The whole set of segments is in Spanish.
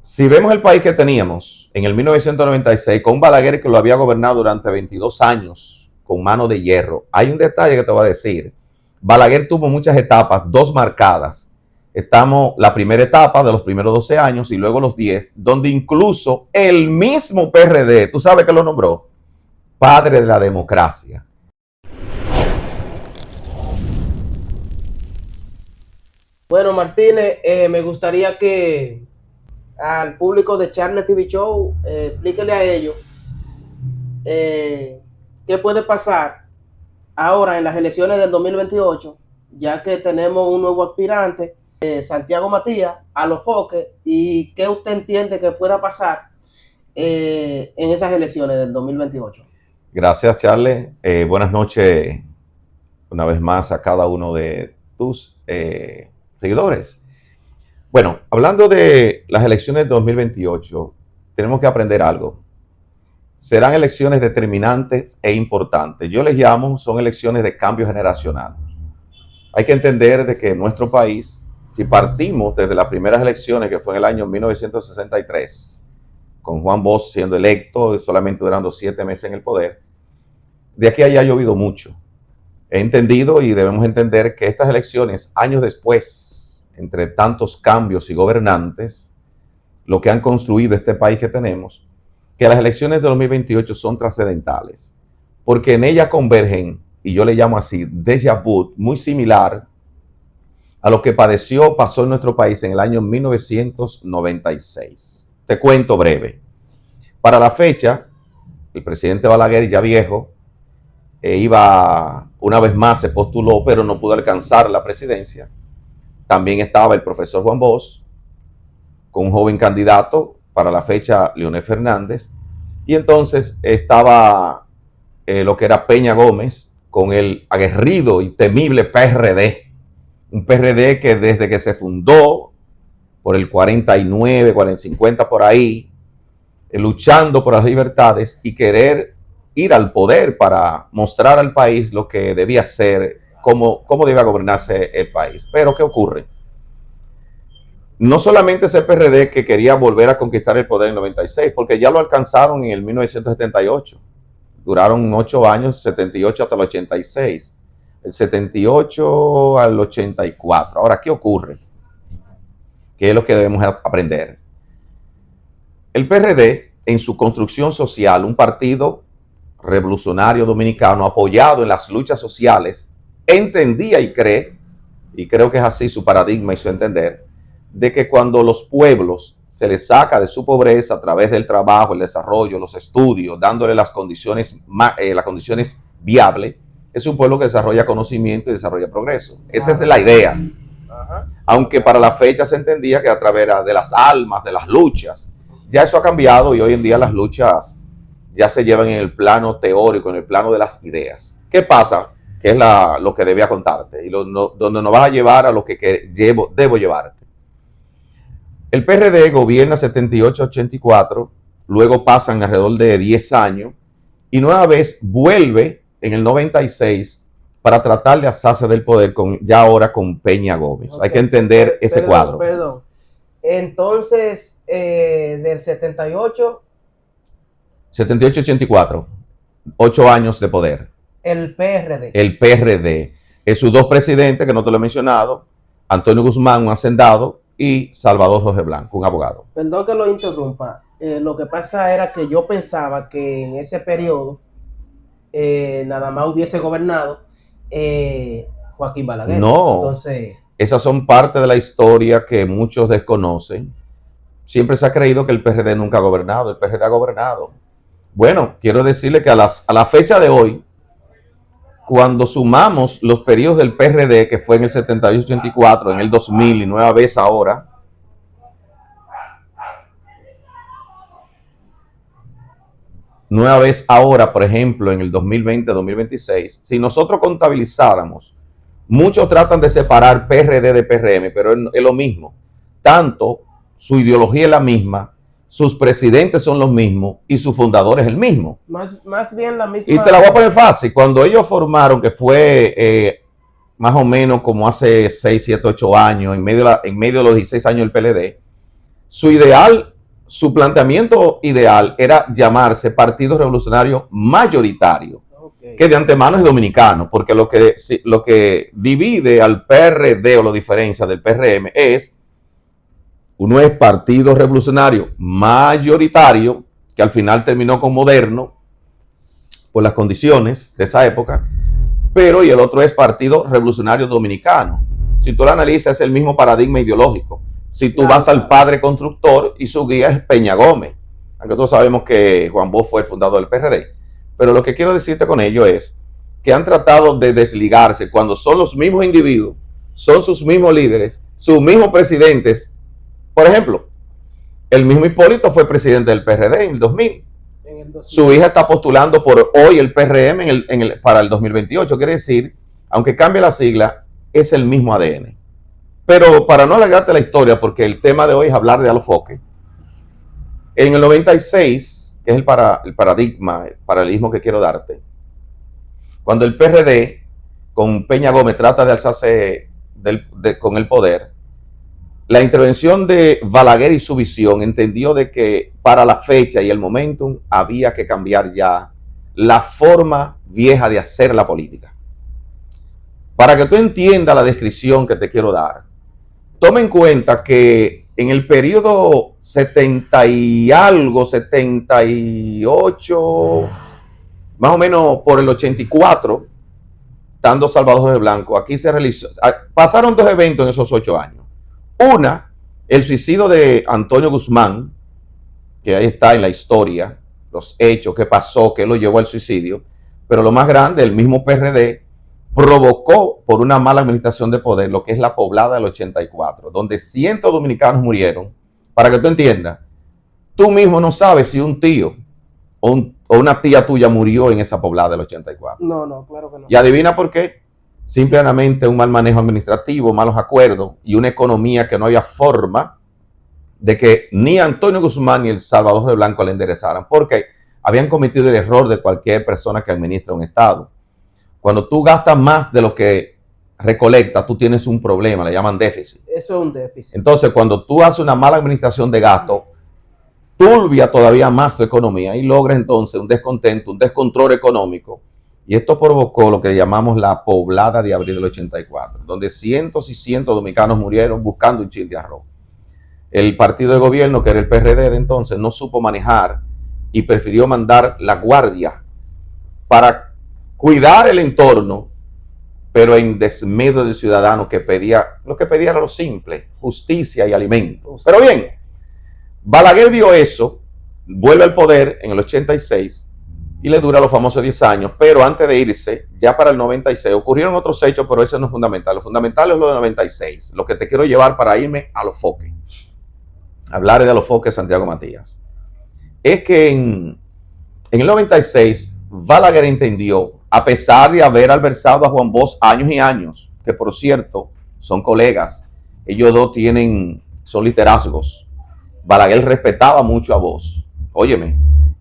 Si vemos el país que teníamos en el 1996 con Balaguer, que lo había gobernado durante 22 años con mano de hierro, hay un detalle que te voy a decir. Balaguer tuvo muchas etapas, dos marcadas. Estamos la primera etapa de los primeros 12 años y luego los 10, donde incluso el mismo PRD, tú sabes que lo nombró, padre de la democracia. Bueno, Martínez, me gustaría que al público de Charles TV Show explíquele a ellos qué puede pasar ahora en las elecciones del 2028, ya que tenemos un nuevo aspirante, Santiago Matías, a los foques, y qué usted entiende que pueda pasar en esas elecciones del 2028. Gracias, Charles. Buenas noches una vez más a cada uno de tus seguidores. Bueno, hablando de las elecciones de 2028, tenemos que aprender algo. Serán elecciones determinantes e importantes. Yo les llamo, son elecciones de cambio generacional. Hay que entender de que en nuestro país, si partimos desde las primeras elecciones, que fue en el año 1963, con Juan Bosch siendo electo, solamente durando 7 meses en el poder, de aquí a allá ha llovido mucho. He entendido y debemos entender que estas elecciones, años después, entre tantos cambios y gobernantes, lo que han construido este país que tenemos, que las elecciones de 2028 son trascendentales, porque en ellas convergen, y yo le llamo así, déjà vu, muy similar a lo que pasó en nuestro país en el año 1996. Te cuento breve. Para la fecha, el presidente Balaguer, ya viejo, iba una vez más, se postuló, pero no pudo alcanzar la presidencia. También estaba el profesor Juan Bosch, con un joven candidato para la fecha, Leonel Fernández, y entonces estaba lo que era Peña Gómez, con el aguerrido y temible PRD, un PRD que desde que se fundó, por el 49, 50 por ahí, luchando por las libertades y querer ir al poder para mostrar al país lo que debía ser, cómo debía gobernarse el país. Pero ¿qué ocurre? No solamente ese PRD que quería volver a conquistar el poder en el 96, porque ya lo alcanzaron en el 1978. Duraron 8 años, 78 hasta el 86. El 78 al 84. Ahora, ¿qué ocurre? ¿Qué es lo que debemos aprender? El PRD, en su construcción social, un partido revolucionario dominicano apoyado en las luchas sociales, entendía y creo que es así su paradigma y su entender, de que cuando los pueblos se les saca de su pobreza a través del trabajo, el desarrollo, los estudios, dándole las condiciones viables, es un pueblo que desarrolla conocimiento y desarrolla progreso. Esa es la idea. Aunque para la fecha se entendía que a través de las almas, de las luchas, ya eso ha cambiado y hoy en día las luchas ya se llevan en el plano teórico, en el plano de las ideas. ¿Qué pasa? Que es lo que debía contarte y donde nos vas a llevar a lo que debo llevarte. El PRD gobierna 78-84, luego pasan alrededor de 10 años y nueva vez vuelve en el 96 para tratar de asirse del poder ya ahora con Peña Gómez. Okay. Hay que entender ese cuadro. Perdón. Entonces, del 78-84, 8 años de poder. El PRD. El PRD. Es sus dos presidentes, que no te lo he mencionado, Antonio Guzmán, un hacendado, y Salvador Jorge Blanco, un abogado. Perdón que lo interrumpa. Lo que pasa era que yo pensaba que en ese periodo nada más hubiese gobernado Joaquín Balaguer. No, entonces, esas son parte de la historia que muchos desconocen. Siempre se ha creído que el PRD nunca ha gobernado. El PRD ha gobernado. Bueno, quiero decirle que a la fecha de hoy, cuando sumamos los periodos del PRD, que fue en el 78-84, en el 2000 y nueva vez ahora, por ejemplo, en el 2020-2026, si nosotros contabilizáramos, muchos tratan de separar PRD de PRM, pero es lo mismo. Tanto su ideología es la misma, sus presidentes son los mismos y su fundador es el mismo. Más bien la misma. Y te la voy a poner fácil. Cuando ellos formaron, que fue más o menos como hace 6, 7, 8 años, en medio de los 16 años del PLD, su ideal su planteamiento ideal era llamarse Partido Revolucionario Mayoritario, Ok. que de antemano es dominicano, porque lo que divide al PRD o lo diferencia del PRM es, uno es Partido Revolucionario Mayoritario, que al final terminó con Moderno por las condiciones de esa época, pero y el otro es Partido Revolucionario Dominicano. Si tú lo analizas, es el mismo paradigma ideológico. Si tú vas al padre constructor y su guía es Peña Gómez, aunque todos sabemos que Juan Bosch fue el fundador del PRD. Pero lo que quiero decirte con ello es que han tratado de desligarse cuando son los mismos individuos, son sus mismos líderes, sus mismos presidentes. Por ejemplo, el mismo Hipólito fue presidente del PRD en el 2000. En el 2000. Su hija está postulando por hoy el PRM para el 2028. Quiere decir, aunque cambie la sigla, es el mismo ADN. Pero para no alargarte la historia, porque el tema de hoy es hablar de Alofoque, en el 96, que es el paradigma, el paralelismo que quiero darte, cuando el PRD con Peña Gómez trata de alzarse con el poder, la intervención de Balaguer y su visión entendió de que para la fecha y el momentum había que cambiar ya la forma vieja de hacer la política. Para que tú entiendas la descripción que te quiero dar, toma en cuenta que en el periodo 70 y algo, 78, más o menos por el 84, estando Salvador de Blanco, aquí se realizó, pasaron dos eventos en esos 8 años. Una, el suicidio de Antonio Guzmán, que ahí está en la historia, los hechos, qué pasó, qué lo llevó al suicidio, pero lo más grande, el mismo PRD provocó por una mala administración de poder lo que es la poblada del 84, donde cientos de dominicanos murieron. Para que tú entiendas, tú mismo no sabes si un tío o una tía tuya murió en esa poblada del 84. No, claro que no. ¿Y adivina por qué? Simplemente un mal manejo administrativo, malos acuerdos y una economía que no había forma de que ni Antonio Guzmán ni el Salvador de Blanco le enderezaran, porque habían cometido el error de cualquier persona que administra un Estado. Cuando tú gastas más de lo que recolectas, tú tienes un problema, le llaman déficit. Eso es un déficit. Entonces, cuando tú haces una mala administración de gasto, turbia todavía más tu economía y logra entonces un descontento, un descontrol económico. Y esto provocó lo que llamamos la poblada de abril del 84, donde cientos y cientos de dominicanos murieron buscando un chin de arroz. El partido de gobierno, que era el PRD de entonces, no supo manejar y prefirió mandar la guardia para cuidar el entorno, pero en desmedro del ciudadano que pedía, lo que pedía era lo simple, justicia y alimentos. Pero bien, Balaguer vio eso, vuelve al poder en el 86 y le dura los famosos 10 años, pero antes de irse, ya para el 96, ocurrieron otros hechos, pero eso no es fundamental. Lo fundamental es lo del 96, lo que te quiero llevar para irme a Alofoque. Hablar de Alofoque Santiago Matías. Es que en el 96, Balaguer entendió, a pesar de haber adversado a Juan Bosch años y años, que por cierto son colegas, ellos dos son liderazgos. Balaguer respetaba mucho a Bosch, óyeme,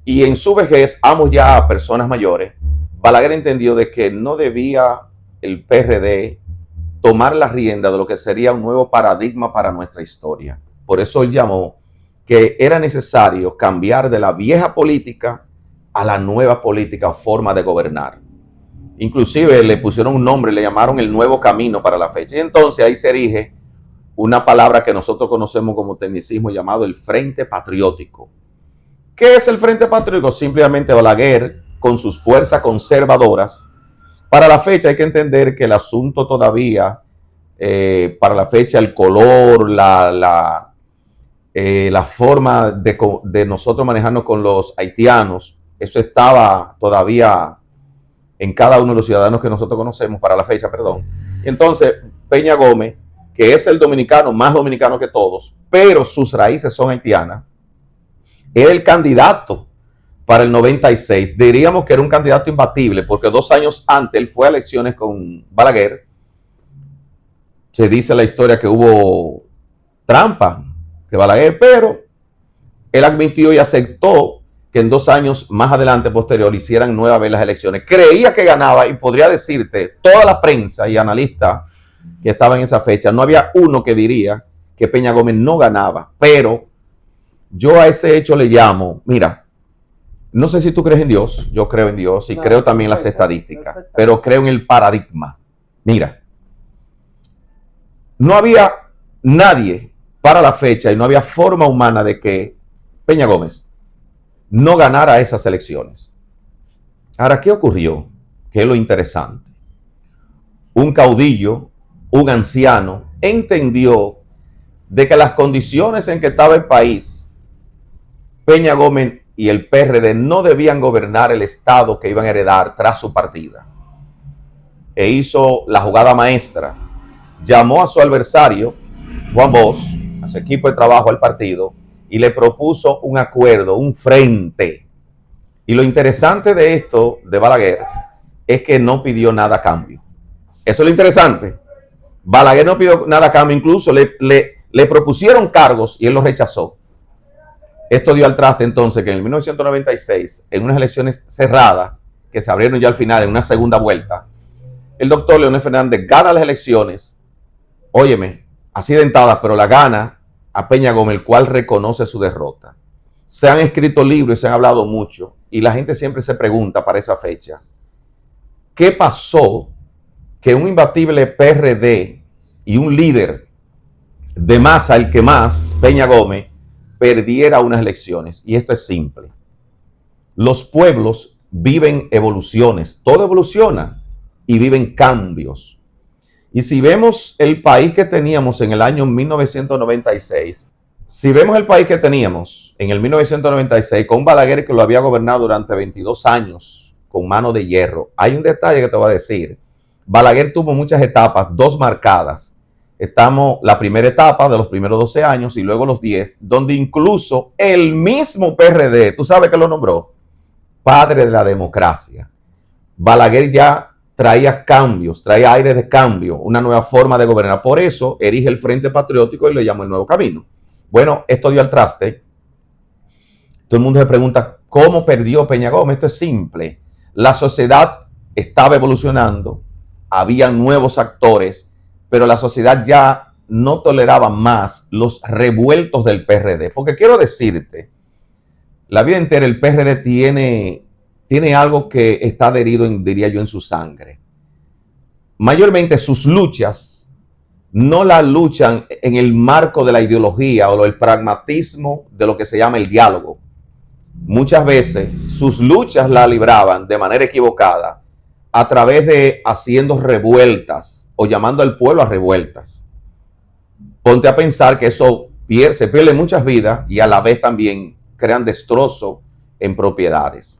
y en su vejez, ambos ya personas mayores, Balaguer entendió de que no debía el PRD tomar la rienda de lo que sería un nuevo paradigma para nuestra historia. Por eso él llamó que era necesario cambiar de la vieja política a la nueva política o forma de gobernar. Inclusive le pusieron un nombre, le llamaron el nuevo camino para la fecha. Y entonces ahí se erige una palabra que nosotros conocemos como tecnicismo llamado el Frente Patriótico. ¿Qué es el Frente Patriótico? Simplemente Balaguer, con sus fuerzas conservadoras. Para la fecha hay que entender que el asunto todavía, para la fecha, el color, la forma de nosotros manejarnos con los haitianos, eso estaba todavía en cada uno de los ciudadanos que nosotros conocemos para la fecha, perdón. Entonces, Peña Gómez, que es el dominicano más dominicano que todos, pero sus raíces son haitianas, era el candidato para el 96. Diríamos que era un candidato imbatible, porque 2 años antes él fue a elecciones con Balaguer. Se dice la historia que hubo trampa de Balaguer, pero él admitió y aceptó que en 2 años más adelante, posterior, hicieran nueva vez las elecciones. Creía que ganaba y podría decirte, toda la prensa y analistas que estaban en esa fecha, no había uno que diría que Peña Gómez no ganaba, pero Yo a ese hecho le llamo, mira, no sé si tú crees en Dios, yo creo en Dios y No, creo también en las perfecto, estadísticas, perfecto. pero creo en el paradigma. Mira, no había nadie para la fecha y no había forma humana de que Peña Gómez no ganara esas elecciones. Ahora, ¿qué ocurrió? Que es lo interesante. Un caudillo, un anciano, entendió de que las condiciones en que estaba el país, Peña Gómez y el PRD no debían gobernar el Estado que iban a heredar tras su partida. E hizo la jugada maestra. Llamó a su adversario, Juan Bosch, a su equipo de trabajo al partido, y le propuso un acuerdo, un frente. Y lo interesante de esto, de Balaguer, es que no pidió nada a cambio. Eso es lo interesante. Balaguer no pidió nada a cambio, incluso le propusieron cargos y él los rechazó. Esto dio al traste entonces que en el 1996, en unas elecciones cerradas, que se abrieron ya al final en una segunda vuelta, el doctor Leonel Fernández gana las elecciones, óyeme, accidentadas, pero la gana a Peña Gómez, el cual reconoce su derrota. Se han escrito libros y se han hablado mucho, y la gente siempre se pregunta para esa fecha, ¿qué pasó que un imbatible PRD y un líder de masa, el que más, Peña Gómez, perdiera unas elecciones? Y esto es simple. Los pueblos viven evoluciones, todo evoluciona y viven cambios. Y si vemos el país que teníamos en el año 1996, si vemos el país que teníamos en el 1996 con Balaguer, que lo había gobernado durante 22 años con mano de hierro, hay un detalle que te voy a decir. Balaguer tuvo muchas etapas, dos marcadas. Estamos la primera etapa de los primeros 12 años y luego los 10, donde incluso el mismo PRD, ¿tú sabes que lo nombró? Padre de la democracia. Balaguer ya traía cambios, traía aire de cambio, una nueva forma de gobernar. Por eso erige el Frente Patriótico y lo llama el Nuevo Camino. Bueno, esto dio al traste. Todo el mundo se pregunta, ¿cómo perdió Peña Gómez? Esto es simple. La sociedad estaba evolucionando, había nuevos actores, pero la sociedad ya no toleraba más los revueltos del PRD. Porque quiero decirte, la vida entera el PRD tiene algo que está adherido, diría yo, en su sangre. Mayormente sus luchas no las luchan en el marco de la ideología o el pragmatismo de lo que se llama el diálogo. Muchas veces sus luchas las libraban de manera equivocada a través de haciendo revueltas o llamando al pueblo a revueltas. Ponte a pensar que eso se pierde muchas vidas y a la vez también crean destrozo en propiedades.